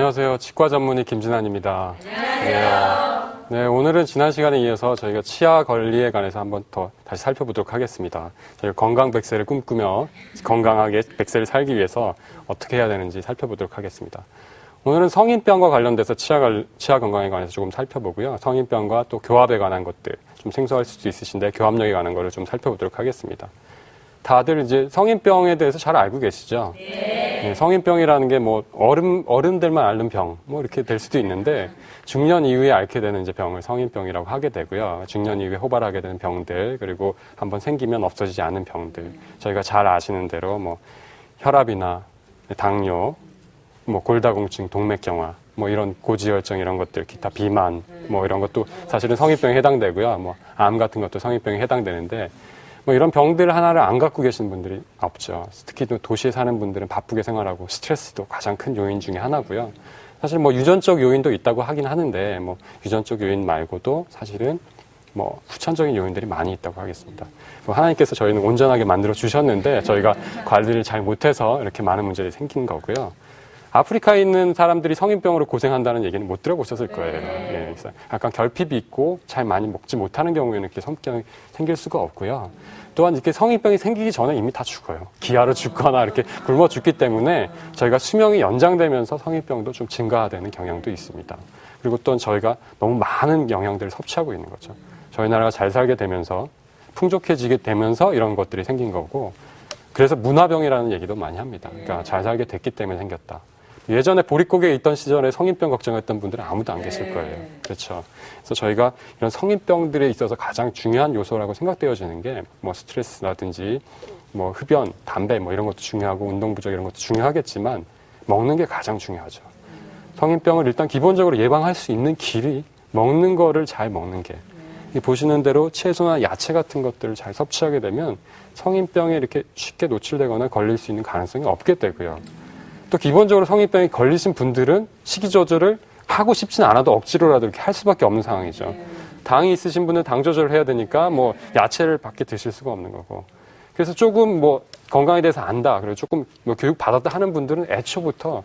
안녕하세요. 치과 전문의 김진환입니다. 안녕하세요. 네, 오늘은 지난 시간에 이어서 저희가 치아 관리에 관해서 한번 더 다시 살펴보도록 하겠습니다. 저희가 건강 100세를 꿈꾸며 건강하게 100세를 살기 위해서 어떻게 해야 되는지 살펴보도록 하겠습니다. 오늘은 성인병과 관련돼서 치아 건강에 관해서 조금 살펴보고요. 성인병과 또 교합에 관한 것들, 좀 생소할 수도 있으신데 교합력에 관한 거를 좀 살펴보도록 하겠습니다. 다들 이제 성인병에 대해서 잘 알고 계시죠? 네, 성인병이라는 게 뭐 어른들만 앓는 병, 뭐 이렇게 될 수도 있는데 중년 이후에 앓게 되는 이제 병을 성인병이라고 하게 되고요. 중년 이후에 호발하게 되는 병들, 그리고 한번 생기면 없어지지 않은 병들. 저희가 잘 아시는 대로 뭐 혈압이나 당뇨, 뭐 골다공증, 동맥경화, 뭐 이런 고지혈증 이런 것들, 기타 비만, 뭐 이런 것도 사실은 성인병에 해당되고요. 뭐 암 같은 것도 성인병에 해당되는데 뭐 이런 병들 하나를 안 갖고 계신 분들이 없죠. 특히 또 도시에 사는 분들은 바쁘게 생활하고 스트레스도 가장 큰 요인 중에 하나고요. 사실 뭐 유전적 요인도 있다고 하긴 하는데 뭐 유전적 요인 말고도 사실은 뭐 후천적인 요인들이 많이 있다고 하겠습니다. 하나님께서 저희는 온전하게 만들어 주셨는데 저희가 관리를 잘 못해서 이렇게 많은 문제들이 생긴 거고요. 아프리카에 있는 사람들이 성인병으로 고생한다는 얘기는 못 들어보셨을 거예요. 예, 그래서 약간 결핍이 있고 잘 많이 먹지 못하는 경우에는 이렇게 성병이 생길 수가 없고요. 또한 이렇게 성인병이 생기기 전에 이미 다 죽어요. 기아로 죽거나 이렇게 굶어 죽기 때문에 저희가 수명이 연장되면서 성인병도 좀 증가되는 경향도 있습니다. 그리고 또 저희가 너무 많은 영양들을 섭취하고 있는 거죠. 저희 나라가 잘 살게 되면서 풍족해지게 되면서 이런 것들이 생긴 거고, 그래서 문화병이라는 얘기도 많이 합니다. 그러니까 잘 살게 됐기 때문에 생겼다. 예전에 보릿고개에 있던 시절에 성인병 걱정했던 분들은 아무도 안 계실 거예요. 그렇죠. 그래서 저희가 이런 성인병들에 있어서 가장 중요한 요소라고 생각되어지는 게 뭐 스트레스라든지 뭐 흡연, 담배 뭐 이런 것도 중요하고 운동 부족 이런 것도 중요하겠지만 먹는 게 가장 중요하죠. 성인병을 일단 기본적으로 예방할 수 있는 길이 먹는 거를 잘 먹는 게. 보시는 대로 채소나 야채 같은 것들을 잘 섭취하게 되면 성인병에 이렇게 쉽게 노출되거나 걸릴 수 있는 가능성이 없게 되고요. 또 기본적으로 성인병에 걸리신 분들은 식이 조절을 하고 싶진 않아도 억지로라도 이렇게 할 수밖에 없는 상황이죠. 당이 있으신 분은 당 조절을 해야 되니까 뭐 야채를 밖에 드실 수가 없는 거고. 그래서 조금 뭐 건강에 대해서 안다, 그리고 조금 뭐 교육 받았다 하는 분들은 애초부터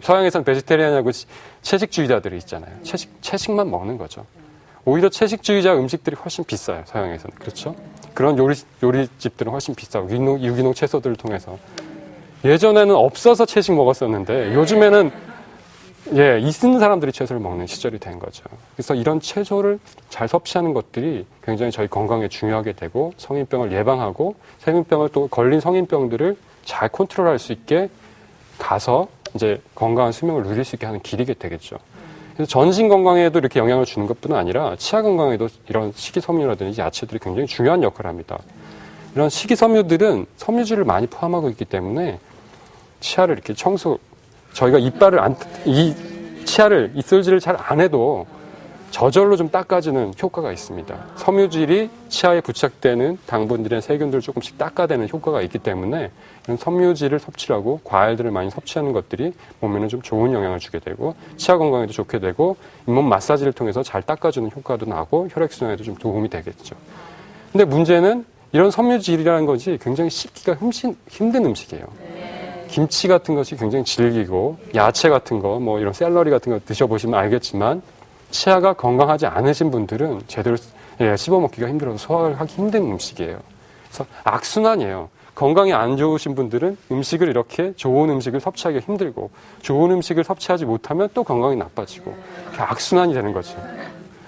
서양에서는 베지테리안이라고 채식주의자들이 있잖아요. 채식만 먹는 거죠. 오히려 채식주의자 음식들이 훨씬 비싸요, 서양에서는. 그렇죠? 그런 요리집들은 훨씬 비싸고, 유기농 채소들을 통해서. 예전에는 없어서 채식 먹었었는데, 요즘에는, 있는 사람들이 채소를 먹는 시절이 된 거죠. 그래서 이런 채소를 잘 섭취하는 것들이 굉장히 저희 건강에 중요하게 되고, 성인병을 예방하고, 성인병을 또 걸린 성인병들을 잘 컨트롤할 수 있게 가서 이제 건강한 수명을 누릴 수 있게 하는 길이게 되겠죠. 그래서 전신 건강에도 이렇게 영향을 주는 것뿐만 아니라 치아 건강에도 이런 식이섬유라든지 야채들이 굉장히 중요한 역할을 합니다. 이런 식이섬유들은 섬유질을 많이 포함하고 있기 때문에 치아를 이렇게 저희가 치아를 이슬질을 잘 안 해도 저절로 좀 닦아주는 효과가 있습니다. 섬유질이 치아에 부착되는 당분들이나 세균들을 조금씩 닦아내는 효과가 있기 때문에 이런 섬유질을 섭취하고 과일들을 많이 섭취하는 것들이 몸에는 좀 좋은 영향을 주게 되고 치아 건강에도 좋게 되고 잇몸 마사지를 통해서 잘 닦아주는 효과도 나고 혈액순환에도 좀 도움이 되겠죠. 근데 문제는 이런 섬유질이라는 것이 굉장히 씹기가 힘든 음식이에요. 김치 같은 것이 굉장히 질기고 야채 같은 거, 뭐 이런 샐러리 같은 거 드셔보시면 알겠지만 치아가 건강하지 않으신 분들은 제대로 씹어먹기가 힘들어서 소화를 하기 힘든 음식이에요. 그래서 악순환이에요. 건강이 안 좋으신 분들은 음식을 이렇게 좋은 음식을 섭취하기가 힘들고 좋은 음식을 섭취하지 못하면 또 건강이 나빠지고 악순환이 되는 거죠.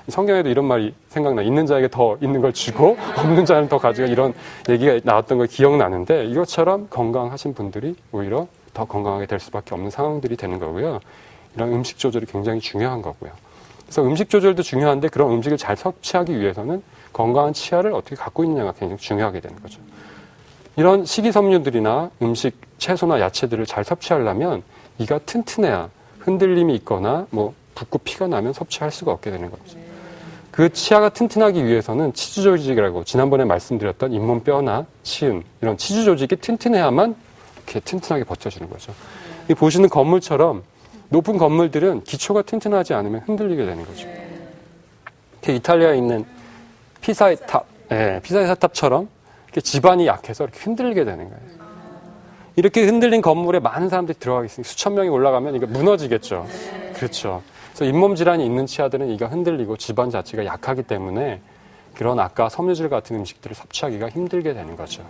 성경에도 이런 말이 생각나. 있는 자에게 더 있는 걸 주고 없는 자는 더 가지고 이런 얘기가 나왔던 걸 기억나는데 이것처럼 건강하신 분들이 오히려 더 건강하게 될 수밖에 없는 상황들이 되는 거고요. 이런 음식 조절이 굉장히 중요한 거고요. 그래서 음식 조절도 중요한데 그런 음식을 잘 섭취하기 위해서는 건강한 치아를 어떻게 갖고 있느냐가 굉장히 중요하게 되는 거죠. 이런 식이섬유들이나 음식, 채소나 야채들을 잘 섭취하려면 이가 튼튼해야 흔들림이 있거나 뭐 붓고 피가 나면 섭취할 수가 없게 되는 거죠. 그 치아가 튼튼하기 위해서는 치주 조직이라고 지난번에 말씀드렸던 잇몸 뼈나 치은 이런 치주 조직이 튼튼해야만 이렇게 튼튼하게 버텨주는 거죠. 이 보시는 건물처럼 높은 건물들은 기초가 튼튼하지 않으면 흔들리게 되는 거죠. 이탈리아에 있는 피사의 탑처럼 이렇게 지반이 약해서 이렇게 흔들리게 되는 거예요. 이렇게 흔들린 건물에 많은 사람들이 들어가겠으니까 수천 명이 올라가면 이거 무너지겠죠. 그렇죠. 그래서 잇몸 질환이 있는 치아들은 이가 흔들리고 지방 자체가 약하기 때문에 그런 아까 섬유질 같은 음식들을 섭취하기가 힘들게 되는 거죠.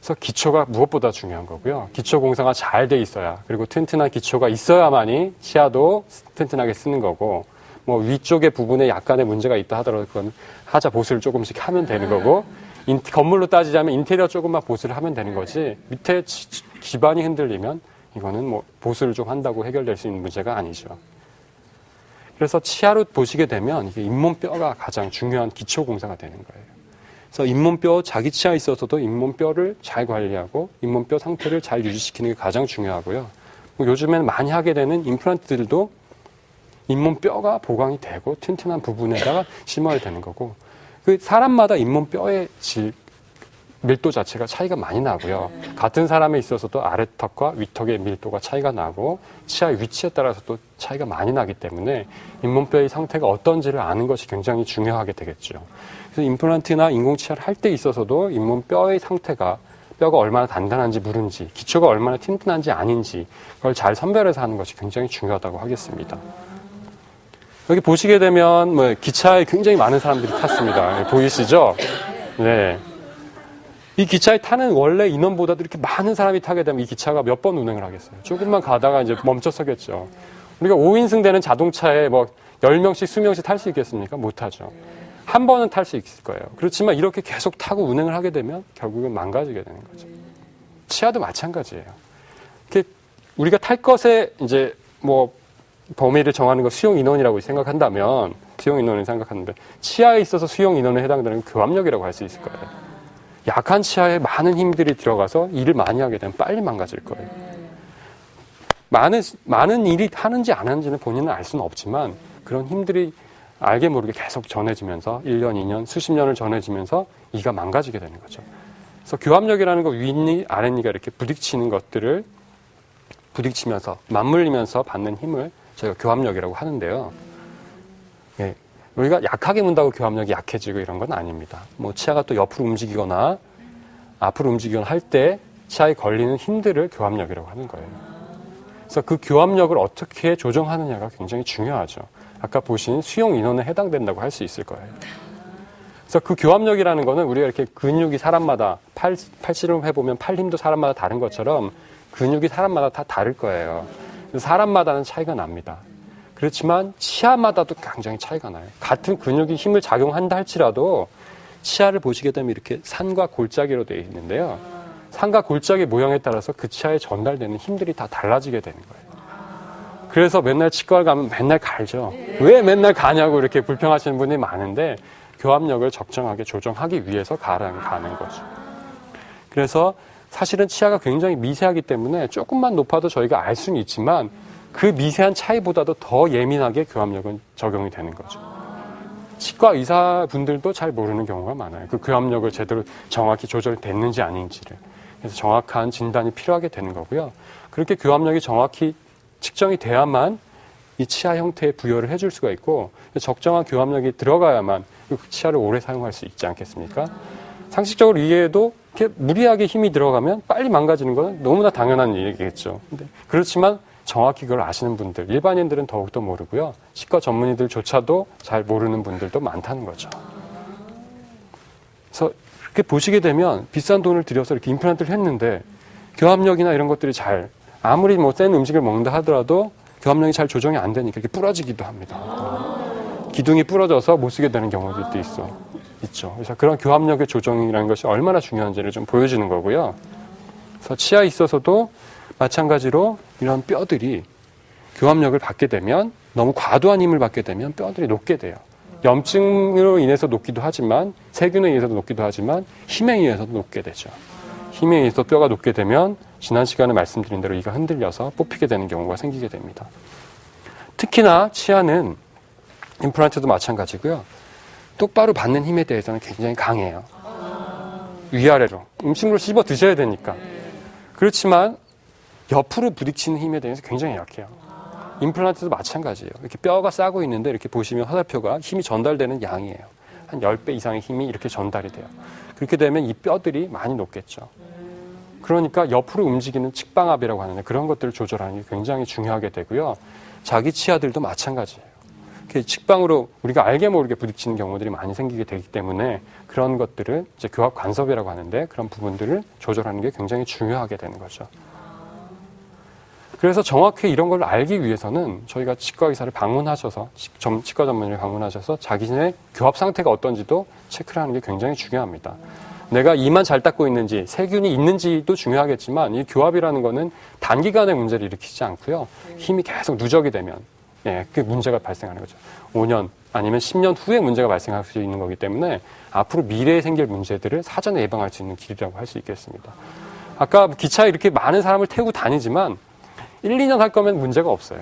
그래서 기초가 무엇보다 중요한 거고요. 기초 공사가 잘 돼 있어야, 그리고 튼튼한 기초가 있어야만이 치아도 튼튼하게 쓰는 거고, 뭐 위쪽의 부분에 약간의 문제가 있다 하더라도 그건 하자 보수를 조금씩 하면 되는 거고, 건물로 따지자면 인테리어 조금만 보수를 하면 되는 거지, 밑에 기반이 흔들리면 이거는 뭐 보수를 좀 한다고 해결될 수 있는 문제가 아니죠. 그래서 치아로 보시게 되면 이게 잇몸뼈가 가장 중요한 기초 공사가 되는 거예요. 그래서 잇몸뼈, 자기 치아에 있어서도 잇몸뼈를 잘 관리하고 잇몸뼈 상태를 잘 유지시키는 게 가장 중요하고요. 뭐 요즘에는 많이 하게 되는 임플란트들도 잇몸뼈가 보강이 되고 튼튼한 부분에다가 심어야 되는 거고, 그 사람마다 잇몸뼈의 밀도 자체가 차이가 많이 나고요. 같은 사람에 있어서도 아래턱과 위턱의 밀도가 차이가 나고 치아의 위치에 따라서 또 차이가 많이 나기 때문에 잇몸뼈의 상태가 어떤지를 아는 것이 굉장히 중요하게 되겠죠. 그래서 임플란트나 인공치아를 할 때 있어서도 잇몸뼈의 상태가, 뼈가 얼마나 단단한지 무른지, 기초가 얼마나 튼튼한지 아닌지 그걸 잘 선별해서 하는 것이 굉장히 중요하다고 하겠습니다. 여기 보시게 되면 뭐 기차에 굉장히 많은 사람들이 탔습니다. 보이시죠? 네. 이 기차에 타는 원래 인원보다도 이렇게 많은 사람이 타게 되면 이 기차가 몇 번 운행을 하겠어요? 조금만 가다가 이제 멈춰 서겠죠. 우리가 5인승 되는 자동차에 뭐 10명씩, 20명씩 탈 수 있겠습니까? 못 타죠. 한 번은 탈 수 있을 거예요. 그렇지만 이렇게 계속 타고 운행을 하게 되면 결국은 망가지게 되는 거죠. 치아도 마찬가지예요. 우리가 탈 것에 이제 뭐 범위를 정하는 거 수용 인원이라고 생각한다면, 수용 인원을 생각하는데 치아에 있어서 수용 인원에 해당되는 교합력이라고 할 수 있을 거예요. 약한 치아에 많은 힘들이 들어가서 일을 많이 하게 되면 빨리 망가질 거예요. 많은 일이 하는지 안 하는지는 본인은 알 수는 없지만 그런 힘들이 알게 모르게 계속 전해지면서 1년, 2년, 수십 년을 전해지면서 이가 망가지게 되는 거죠. 그래서 교합력이라는 거, 윗니, 아랫니가 이렇게 부딪히는 것들을 부딪히면서 맞물리면서 받는 힘을 저희가 교합력이라고 하는데요. 예. 우리가 약하게 문다고 교합력이 약해지고 이런 건 아닙니다. 뭐 치아가 또 옆으로 움직이거나 앞으로 움직이거나 할 때 치아에 걸리는 힘들을 교합력이라고 하는 거예요. 그래서 그 교합력을 어떻게 조정하느냐가 굉장히 중요하죠. 아까 보신 수용 인원에 해당된다고 할 수 있을 거예요. 그래서 그 교합력이라는 거는 우리가 이렇게 근육이 사람마다 팔씨름 해보면 팔 힘도 사람마다 다른 것처럼 근육이 사람마다 다 다를 거예요. 사람마다는 차이가 납니다. 그렇지만 치아마다도 굉장히 차이가 나요. 같은 근육이 힘을 작용한다 할지라도 치아를 보시게 되면 이렇게 산과 골짜기로 되어 있는데요. 산과 골짜기 모양에 따라서 그 치아에 전달되는 힘들이 다 달라지게 되는 거예요. 그래서 맨날 치과를 가면 맨날 갈죠. 왜 맨날 가냐고 이렇게 불평하시는 분이 많은데 교합력을 적정하게 조정하기 위해서 가는 거죠. 그래서 사실은 치아가 굉장히 미세하기 때문에 조금만 높아도 저희가 알 수는 있지만 그 미세한 차이보다도 더 예민하게 교합력은 적용이 되는 거죠. 치과 의사분들도 잘 모르는 경우가 많아요. 그 교합력을 제대로 정확히 조절됐는지 아닌지를. 그래서 정확한 진단이 필요하게 되는 거고요. 그렇게 교합력이 정확히 측정이 돼야만 이 치아 형태에 부여를 해줄 수가 있고 적정한 교합력이 들어가야만 그 치아를 오래 사용할 수 있지 않겠습니까? 상식적으로 이해해도 이렇게 무리하게 힘이 들어가면 빨리 망가지는 건 너무나 당연한 일이겠죠. 근데 그렇지만 정확히 그걸 아시는 분들, 일반인들은 더욱더 모르고요. 치과 전문의들조차도 잘 모르는 분들도 많다는 거죠. 그래서 이렇게 보시게 되면 비싼 돈을 들여서 이렇게 임플란트를 했는데 교합력이나 이런 것들이 잘, 아무리 뭐 센 음식을 먹는다 하더라도 교합력이 잘 조정이 안 되니까 이렇게 부러지기도 합니다. 기둥이 부러져서 못 쓰게 되는 경우들도 있죠. 그래서 그런 교합력의 조정이라는 것이 얼마나 중요한지를 좀 보여주는 거고요. 그래서 치아에 있어서도 마찬가지로 이런 뼈들이 교합력을 받게 되면, 너무 과도한 힘을 받게 되면 뼈들이 녹게 돼요. 염증으로 인해서 녹기도 하지만, 세균에 의해서도 녹기도 하지만 힘에 의해서도 녹게 되죠. 힘에 의해서 뼈가 녹게 되면 지난 시간에 말씀드린 대로 이가 흔들려서 뽑히게 되는 경우가 생기게 됩니다. 특히나 치아는 임플란트도 마찬가지고요. 똑바로 받는 힘에 대해서는 굉장히 강해요. 위아래로. 음식물을 씹어 드셔야 되니까. 그렇지만 옆으로 부딪히는 힘에 대해서 굉장히 약해요. 임플란트도 마찬가지예요. 이렇게 뼈가 싸고 있는데 이렇게 보시면 화살표가 힘이 전달되는 양이에요. 한 10배 이상의 힘이 이렇게 전달이 돼요. 그렇게 되면 이 뼈들이 많이 녹겠죠. 그러니까 옆으로 움직이는 측방압이라고 하는데 그런 것들을 조절하는 게 굉장히 중요하게 되고요. 자기 치아들도 마찬가지예요. 측방으로 우리가 알게 모르게 부딪히는 경우들이 많이 생기게 되기 때문에 그런 것들을 이제 교합 간섭이라고 하는데 그런 부분들을 조절하는 게 굉장히 중요하게 되는 거죠. 그래서 정확히 이런 걸 알기 위해서는 저희가 치과 의사를 방문하셔서 치과 전문의를 방문하셔서 자기네 교합 상태가 어떤지도 체크를 하는 게 굉장히 중요합니다. 내가 이만 잘 닦고 있는지 세균이 있는지도 중요하겠지만 이 교합이라는 거는 단기간에 문제를 일으키지 않고요. 힘이 계속 누적이 되면 그 문제가 발생하는 거죠. 5년 아니면 10년 후에 문제가 발생할 수 있는 거기 때문에 앞으로 미래에 생길 문제들을 사전에 예방할 수 있는 길이라고 할 수 있겠습니다. 아까 기차에 이렇게 많은 사람을 태우고 다니지만 1, 2년 할 거면 문제가 없어요.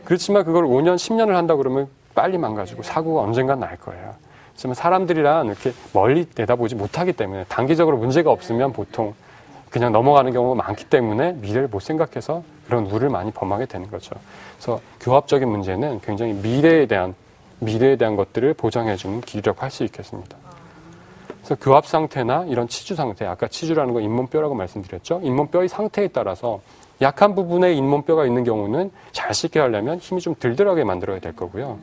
그렇지만 그걸 5년, 10년을 한다 그러면 빨리 망가지고 사고가 언젠간 날 거예요. 하지만 사람들이란 이렇게 멀리 내다보지 못하기 때문에 단기적으로 문제가 없으면 보통 그냥 넘어가는 경우가 많기 때문에 미래를 못 생각해서 그런 룰을 많이 범하게 되는 거죠. 그래서 교합적인 문제는 굉장히 미래에 대한 것들을 보장해주는 길이라고 할 수 있겠습니다. 그래서 교합 상태나 이런 치주 상태, 아까 치주라는 건 잇몸뼈라고 말씀드렸죠. 잇몸뼈의 상태에 따라서 약한 부분에 잇몸뼈가 있는 경우는 잘 씻게 하려면 힘이 좀 들들하게 만들어야 될 거고요.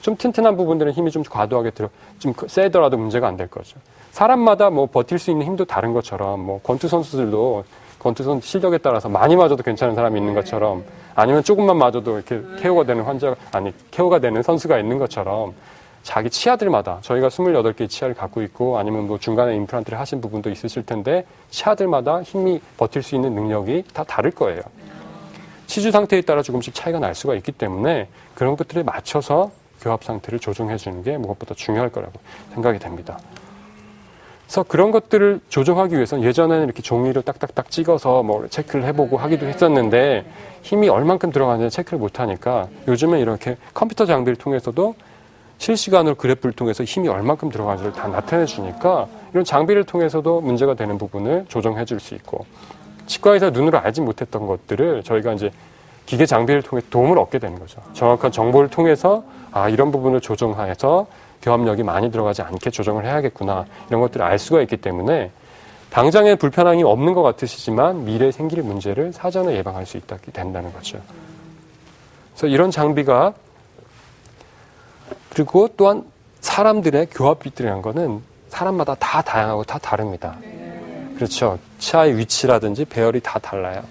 좀 튼튼한 부분들은 힘이 좀 과도하게 좀 세더라도 문제가 안 될 거죠. 사람마다 뭐 버틸 수 있는 힘도 다른 것처럼 뭐 권투 선수들도 권투선 실력에 따라서 많이 맞아도 괜찮은 사람이 있는 것처럼 아니면 조금만 맞아도 이렇게 케어가 되는 선수가 있는 것처럼 자기 치아들마다 저희가 28개의 치아를 갖고 있고 아니면 뭐 중간에 임플란트를 하신 부분도 있으실 텐데 치아들마다 힘이 버틸 수 있는 능력이 다 다를 거예요. 치주 상태에 따라 조금씩 차이가 날 수가 있기 때문에 그런 것들에 맞춰서 교합 상태를 조정해 주는 게 무엇보다 중요할 거라고 생각이 됩니다. 그래서 그런 것들을 조정하기 위해서는 예전에는 이렇게 종이로 딱딱딱 찍어서 뭐 체크를 해보고 하기도 했었는데 힘이 얼만큼 들어가는지 체크를 못하니까 요즘은 이렇게 컴퓨터 장비를 통해서도 실시간으로 그래프를 통해서 힘이 얼만큼 들어가는지를 다 나타내 주니까 이런 장비를 통해서도 문제가 되는 부분을 조정해 줄 수 있고 치과에서 눈으로 알지 못했던 것들을 저희가 이제 기계 장비를 통해 도움을 얻게 되는 거죠. 정확한 정보를 통해서 이런 부분을 조정해서 교합력이 많이 들어가지 않게 조정을 해야겠구나 이런 것들을 알 수가 있기 때문에 당장에 불편함이 없는 것 같으시지만 미래에 생길 문제를 사전에 예방할 수 있게 된다는 거죠. 그래서 이런 장비가 그리고 또한 사람들의 교합비들이라는 거는 사람마다 다 다양하고 다 다릅니다. 그렇죠. 치아의 위치라든지 배열이 다 달라요.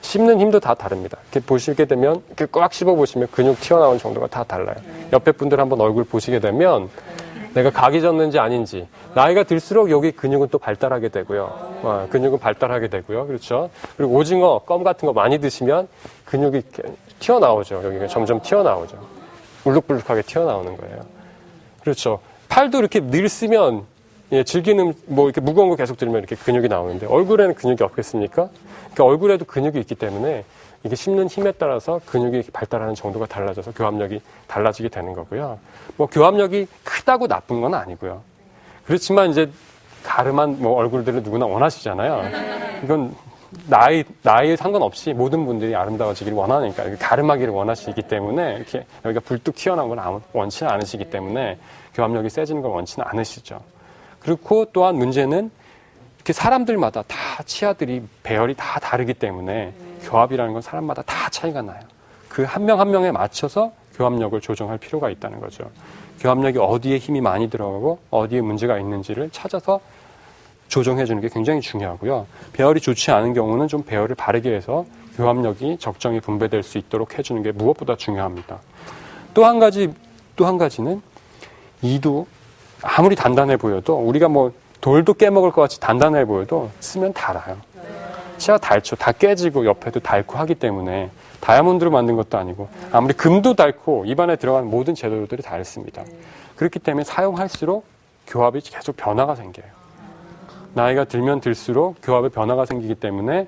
씹는 힘도 다 다릅니다. 이렇게 보시게 되면 이렇게 꽉 씹어보시면 근육 튀어나온 정도가 다 달라요. 옆에 분들 한번 얼굴 보시게 되면 내가 각이 졌는지 아닌지 나이가 들수록 여기 근육은 또 발달하게 되고요. 근육은 발달하게 되고요. 그렇죠. 그리고 오징어, 껌 같은 거 많이 드시면 근육이 이렇게 튀어나오죠. 여기가 점점 튀어나오죠. 울룩불룩하게 튀어나오는 거예요. 그렇죠. 팔도 이렇게 늘 쓰면 즐기는 뭐 이렇게 무거운 거 계속 들면 이렇게 근육이 나오는데 얼굴에는 근육이 없겠습니까? 그러니까 얼굴에도 근육이 있기 때문에 이게 씹는 힘에 따라서 근육이 발달하는 정도가 달라져서 교합력이 달라지게 되는 거고요. 뭐 교합력이 크다고 나쁜 건 아니고요. 그렇지만 이제 가름한 뭐 얼굴들을 누구나 원하시잖아요. 이건 나이에 상관없이 모든 분들이 아름다워지기를 원하니까 가름하기를 원하시기 때문에 이렇게 여기가 불뚝 튀어나온 건 원치는 않으시기 때문에 교합력이 세지는 걸 원치는 않으시죠. 그리고 또한 문제는 이렇게 사람들마다 다 치아들이 배열이 다 다르기 때문에 교합이라는 건 사람마다 다 차이가 나요. 그 한 명 한 명에 맞춰서 교합력을 조정할 필요가 있다는 거죠. 교합력이 어디에 힘이 많이 들어가고 어디에 문제가 있는지를 찾아서 조정해 주는 게 굉장히 중요하고요. 배열이 좋지 않은 경우는 좀 배열을 바르게 해서 교합력이 적정히 분배될 수 있도록 해주는 게 무엇보다 중요합니다. 또 한 가지는 이도 아무리 단단해 보여도 우리가 뭐 돌도 깨먹을 것 같이 단단해 보여도 쓰면 닳아요. 치아 닳죠. 다 깨지고 옆에도 닳고 하기 때문에 다이아몬드로 만든 것도 아니고 아무리 금도 닳고 입안에 들어가는 모든 재료들이 닳습니다. 그렇기 때문에 사용할수록 교합이 계속 변화가 생겨요. 나이가 들면 들수록 교합에 변화가 생기기 때문에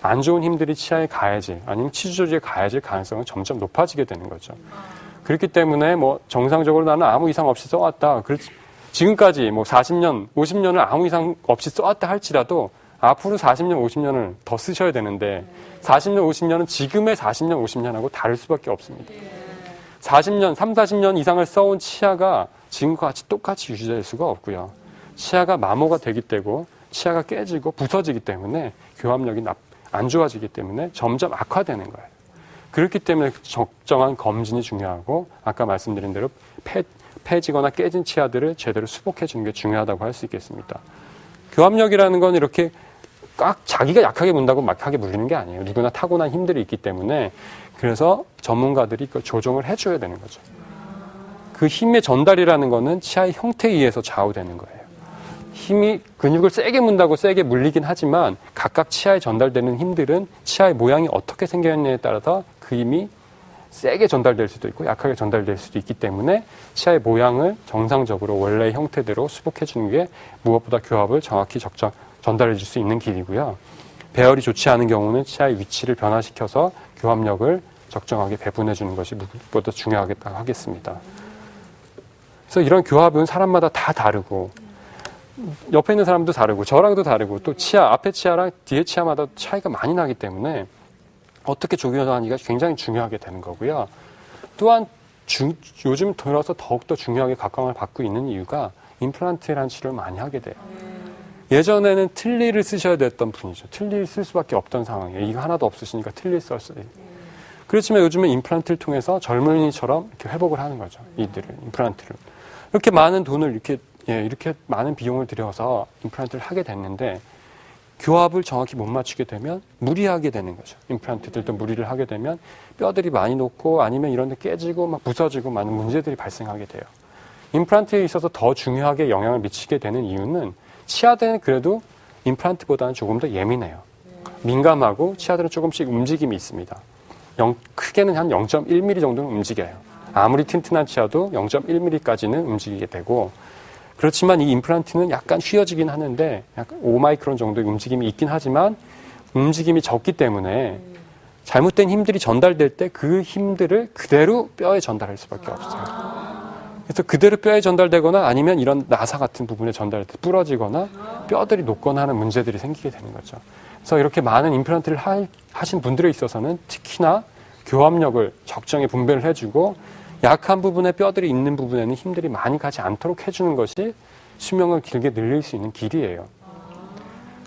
안 좋은 힘들이 치아에 가해질 아니면 치주 조직에 가해질 가능성은 점점 높아지게 되는 거죠. 그렇기 때문에 뭐 정상적으로 나는 아무 이상 없이 써왔다. 지금까지 뭐 40년, 50년을 아무 이상 없이 써왔다 할지라도 앞으로 40년, 50년을 더 쓰셔야 되는데 40년, 50년은 지금의 40년, 50년하고 다를 수밖에 없습니다. 40년, 40년 이상을 써온 치아가 지금과 같이 똑같이 유지될 수가 없고요. 치아가 마모가 되기 때고 치아가 깨지고 부서지기 때문에 교합력이 안 좋아지기 때문에 점점 악화되는 거예요. 그렇기 때문에 적정한 검진이 중요하고 아까 말씀드린 대로 폐지거나 깨진 치아들을 제대로 수복해 주는 게 중요하다고 할 수 있겠습니다. 교합력이라는 건 이렇게 꽉 자기가 약하게 문다고 막하게 물리는 게 아니에요. 누구나 타고난 힘들이 있기 때문에 그래서 전문가들이 그걸 조정을 해줘야 되는 거죠. 그 힘의 전달이라는 거는 치아의 형태에 의해서 좌우되는 거예요. 힘이 근육을 세게 문다고 세게 물리긴 하지만 각각 치아에 전달되는 힘들은 치아의 모양이 어떻게 생겼느냐에 따라서 그 힘이 세게 전달될 수도 있고 약하게 전달될 수도 있기 때문에 치아의 모양을 정상적으로 원래의 형태대로 수복해 주는 게 무엇보다 교합을 정확히 전달해 줄 수 있는 길이고요. 배열이 좋지 않은 경우는 치아의 위치를 변화시켜서 교합력을 적정하게 배분해 주는 것이 무엇보다 중요하겠다고 하겠습니다. 그래서 이런 교합은 사람마다 다 다르고 옆에 있는 사람도 다르고 저랑도 다르고 또 치아, 앞에 치아랑 뒤에 치아마다 차이가 많이 나기 때문에 어떻게 조정하기가 굉장히 중요하게 되는 거고요. 또한 요즘 들어서 더욱더 중요하게 각광을 받고 있는 이유가 임플란트라는 치료를 많이 하게 돼요. 예전에는 틀니를 쓰셔야 됐던 분이죠. 틀니를 쓸 수밖에 없던 상황이에요. 이거 하나도 없으시니까 틀니를 썼어요. 그렇지만 요즘은 임플란트를 통해서 젊은이처럼 이렇게 회복을 하는 거죠. 이들을, 임플란트를. 이렇게 많은 돈을 이렇게 많은 비용을 들여서 임플란트를 하게 됐는데 교합을 정확히 못 맞추게 되면 무리하게 되는 거죠. 임플란트들도 무리를 하게 되면 뼈들이 많이 녹고 아니면 이런 데 깨지고 막 부서지고 많은 문제들이 발생하게 돼요. 임플란트에 있어서 더 중요하게 영향을 미치게 되는 이유는 치아들은 그래도 임플란트보다는 조금 더 예민해요. 민감하고 치아들은 조금씩 움직임이 있습니다. 크게는 한 0.1mm 정도는 움직여요. 아무리 튼튼한 치아도 0.1mm까지는 움직이게 되고 그렇지만 이 임플란트는 약간 휘어지긴 하는데 약간 5마이크론 정도의 움직임이 있긴 하지만 움직임이 적기 때문에 잘못된 힘들이 전달될 때 그 힘들을 그대로 뼈에 전달할 수밖에 없어요. 그래서 그대로 뼈에 전달되거나 아니면 이런 나사 같은 부분에 전달될 때 부러지거나 뼈들이 녹거나 하는 문제들이 생기게 되는 거죠. 그래서 이렇게 많은 임플란트를 하신 분들에 있어서는 특히나 교합력을 적정히 분배를 해주고 약한 부분에 뼈들이 있는 부분에는 힘들이 많이 가지 않도록 해주는 것이 수명을 길게 늘릴 수 있는 길이에요.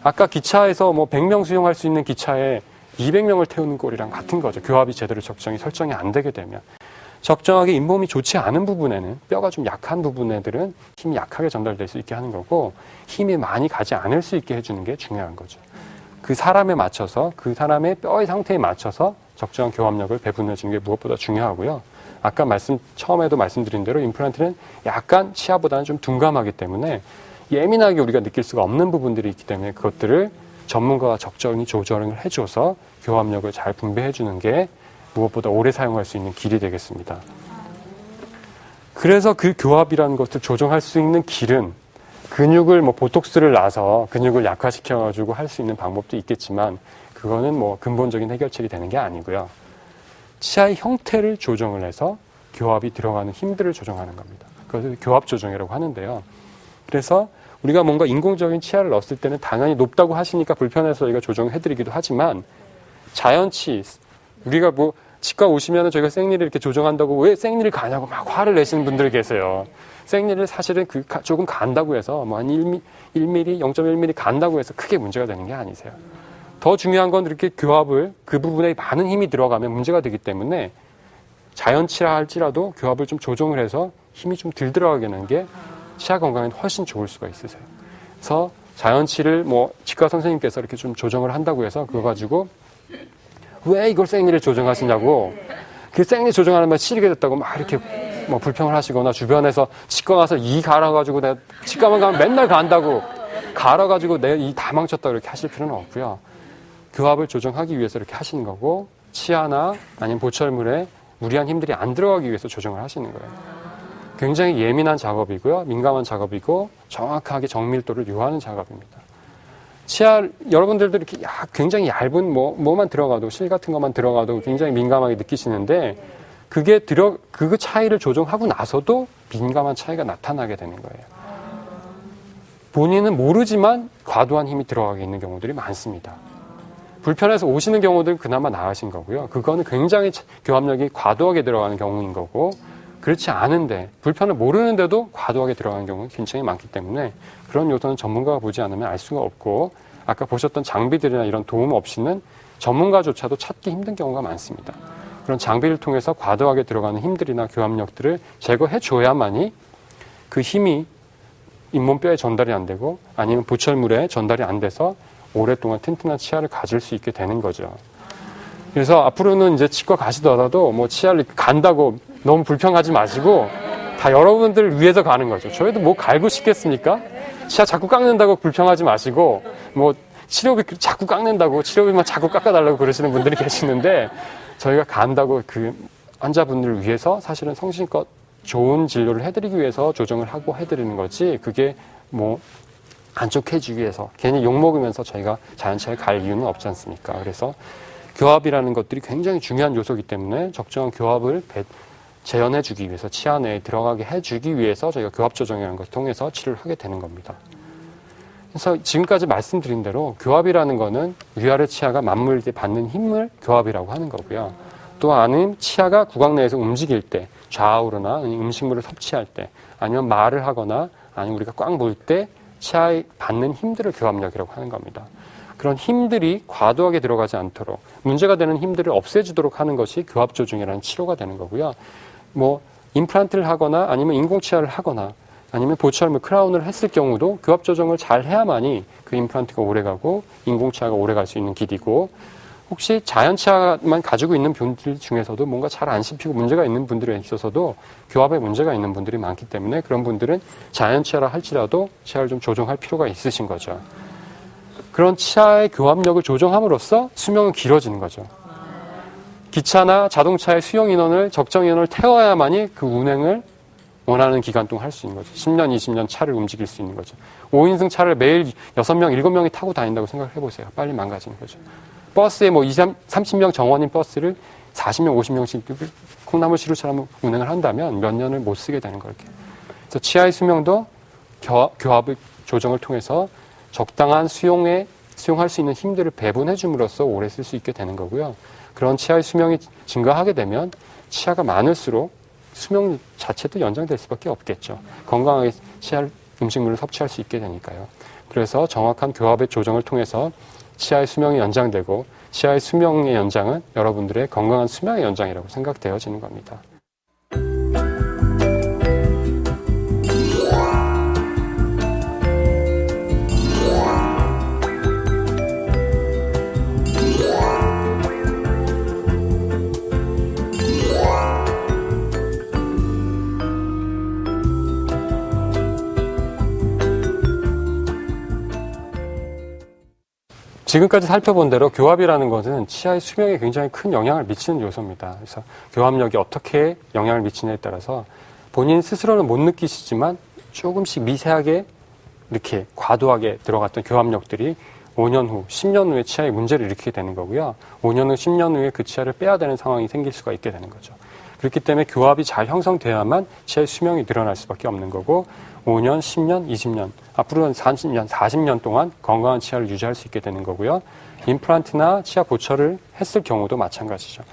아까 기차에서 100명 수용할 수 있는 기차에 200명을 태우는 꼴이랑 같은 거죠. 교합이 제대로 적정히 설정이 안 되게 되면. 적정하게 잇몸이 좋지 않은 부분에는 뼈가 좀 약한 부분들은 힘이 약하게 전달될 수 있게 하는 거고 힘이 많이 가지 않을 수 있게 해주는 게 중요한 거죠. 그 사람에 맞춰서 그 사람의 뼈의 상태에 맞춰서 적정한 교합력을 배분해 주는 게 무엇보다 중요하고요. 아까 처음에도 말씀드린 대로 임플란트는 약간 치아보다는 좀 둔감하기 때문에 예민하게 우리가 느낄 수가 없는 부분들이 있기 때문에 그것들을 전문가가 적정히 조정을 해줘서 교합력을 잘 분배해 주는 게 무엇보다 오래 사용할 수 있는 길이 되겠습니다. 그래서 그 교합이라는 것을 조정할 수 있는 길은 근육을 보톡스를 놔서 근육을 약화시켜가지고 할 수 있는 방법도 있겠지만 그거는 근본적인 해결책이 되는 게 아니고요. 치아의 형태를 조정을 해서 교합이 들어가는 힘들을 조정하는 겁니다. 그것을 교합 조정이라고 하는데요. 그래서 우리가 뭔가 인공적인 치아를 넣었을 때는 당연히 높다고 하시니까 불편해서 저희가 조정해드리기도 하지만 자연치, 우리가 치과 오시면 저희가 생리를 이렇게 조정한다고 왜 생리를 가냐고 막 화를 내시는 분들이 계세요. 생리를 사실은 조금 간다고 해서 한 1mm, 0.1mm 간다고 해서 크게 문제가 되는 게 아니세요. 더 중요한 건 이렇게 교합을 그 부분에 많은 힘이 들어가면 문제가 되기 때문에 자연치라 할지라도 교합을 좀 조정을 해서 힘이 좀 덜 들어가게 하는 게 치아 건강에 훨씬 좋을 수가 있으세요. 그래서 자연치를 치과 선생님께서 이렇게 좀 조정을 한다고 해서 그거 가지고 왜 이걸 생리를 조정하시냐고 그 생리 조정하는 말 치르게 됐다고 막 이렇게 불평을 하시거나 주변에서 치과 가서 이 갈아가지고 내가 치과만 가면 맨날 간다고 갈아가지고 내 이 다 망쳤다고 이렇게 하실 필요는 없고요. 교합을 조정하기 위해서 이렇게 하시는 거고 치아나 아니면 보철물에 무리한 힘들이 안 들어가기 위해서 조정을 하시는 거예요. 굉장히 예민한 작업이고요. 민감한 작업이고 정확하게 정밀도를 요하는 작업입니다. 치아 여러분들도 이렇게 굉장히 얇은 뭐만 들어가도 실 같은 것만 들어가도 굉장히 민감하게 느끼시는데 그 차이를 조정하고 나서도 민감한 차이가 나타나게 되는 거예요. 본인은 모르지만 과도한 힘이 들어가게 있는 경우들이 많습니다. 불편해서 오시는 경우들은 그나마 나으신 거고요. 그거는 굉장히 교합력이 과도하게 들어가는 경우인 거고 그렇지 않은데 불편을 모르는데도 과도하게 들어가는 경우가 굉장히 많기 때문에 그런 요소는 전문가가 보지 않으면 알 수가 없고 아까 보셨던 장비들이나 이런 도움 없이는 전문가조차도 찾기 힘든 경우가 많습니다. 그런 장비를 통해서 과도하게 들어가는 힘들이나 교합력들을 제거해 줘야만이 그 힘이 잇몸뼈에 전달이 안 되고 아니면 보철물에 전달이 안 돼서 오랫동안 튼튼한 치아를 가질 수 있게 되는 거죠. 그래서 앞으로는 이제 치과 가시더라도 뭐 치아를 간다고 너무 불평하지 마시고 다 여러분들 위해서 가는 거죠. 저희도 뭐 갈고 싶겠습니까? 치아 자꾸 깎는다고 불평하지 마시고 뭐 치료비 자꾸 깎는다고 치료비만 자꾸 깎아달라고 그러시는 분들이 계시는데 저희가 간다고 그 환자분들을 위해서 사실은 성심껏 좋은 진료를 해드리기 위해서 조정을 하고 해드리는 거지 그게 뭐 안 좋게 해주기 위해서 괜히 욕먹으면서 저희가 자연치아에 갈 이유는 없지 않습니까? 그래서 교합이라는 것들이 굉장히 중요한 요소이기 때문에 적정한 교합을 재현해주기 위해서 치아 내에 들어가게 해주기 위해서 저희가 교합 조정이라는 것을 통해서 치료를 하게 되는 겁니다. 그래서 지금까지 말씀드린 대로 교합이라는 거는 위아래 치아가 맞물릴 때 받는 힘을 교합이라고 하는 거고요. 또 아니면 치아가 구강 내에서 움직일 때 좌우로나 음식물을 섭취할 때 아니면 말을 하거나 아니면 우리가 꽉 물 때 치아에 받는 힘들을 교합력이라고 하는 겁니다. 그런 힘들이 과도하게 들어가지 않도록 문제가 되는 힘들을 없애주도록 하는 것이 교합 조정이라는 치료가 되는 거고요. 뭐 임플란트를 하거나 아니면 인공치아를 하거나 아니면 보철물 크라운을 했을 경우도 교합 조정을 잘 해야만이 그 임플란트가 오래가고 인공치아가 오래갈 수 있는 길이고 혹시 자연치아만 가지고 있는 분들 중에서도 뭔가 잘 안 씹히고 문제가 있는 분들에 있어서도 교합에 문제가 있는 분들이 많기 때문에 그런 분들은 자연치아라 할지라도 치아를 좀 조정할 필요가 있으신 거죠. 그런 치아의 교합력을 조정함으로써 수명은 길어지는 거죠. 기차나 자동차의 수용 인원을 적정 인원을 태워야만이 그 운행을 원하는 기간 동안 할 수 있는 거죠. 10년, 20년 차를 움직일 수 있는 거죠. 5인승 차를 매일 6명, 7명이 타고 다닌다고 생각을 해보세요. 빨리 망가지는 거죠. 버스에 뭐 30명 정원인 버스를 40명, 50명씩 콩나물 시루처럼 운행을 한다면 몇 년을 못 쓰게 되는 거예요. 그래서 치아의 수명도 교합의 조정을 통해서 적당한 수용할 수 있는 힘들을 배분해 줌으로써 오래 쓸 수 있게 되는 거고요. 그런 치아의 수명이 증가하게 되면 치아가 많을수록 수명 자체도 연장될 수밖에 없겠죠. 건강하게 음식물을 섭취할 수 있게 되니까요. 그래서 정확한 교합의 조정을 통해서 치아의 수명이 연장되고 치아의 수명의 연장은 여러분들의 건강한 수명의 연장이라고 생각되어지는 겁니다. 지금까지 살펴본 대로 교합이라는 것은 치아의 수명에 굉장히 큰 영향을 미치는 요소입니다. 그래서 교합력이 어떻게 영향을 미치냐에 따라서 본인 스스로는 못 느끼시지만 조금씩 미세하게 이렇게 과도하게 들어갔던 교합력들이 5년 후, 10년 후에 치아에 문제를 일으키게 되는 거고요. 5년 후, 10년 후에 그 치아를 빼야 되는 상황이 생길 수가 있게 되는 거죠. 그렇기 때문에 교합이 잘 형성돼야만 치아의 수명이 늘어날 수밖에 없는 거고 5년, 10년, 20년, 앞으로는 30년, 40년 동안 건강한 치아를 유지할 수 있게 되는 거고요. 임플란트나 치아 보철을 했을 경우도 마찬가지죠.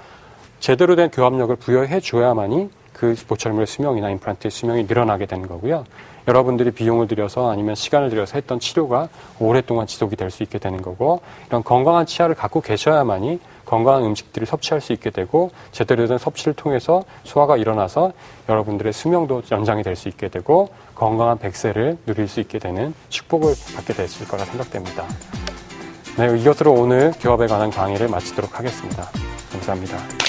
제대로 된 교합력을 부여해 줘야만이 그 보철물의 수명이나 임플란트의 수명이 늘어나게 되는 거고요. 여러분들이 비용을 들여서 아니면 시간을 들여서 했던 치료가 오랫동안 지속이 될 수 있게 되는 거고 이런 건강한 치아를 갖고 계셔야만이 건강한 음식들을 섭취할 수 있게 되고 제대로 된 섭취를 통해서 소화가 일어나서 여러분들의 수명도 연장이 될 수 있게 되고 건강한 백세를 누릴 수 있게 되는 축복을 받게 됐을 거라 생각됩니다. 네, 이것으로 오늘 교합에 관한 강의를 마치도록 하겠습니다. 감사합니다.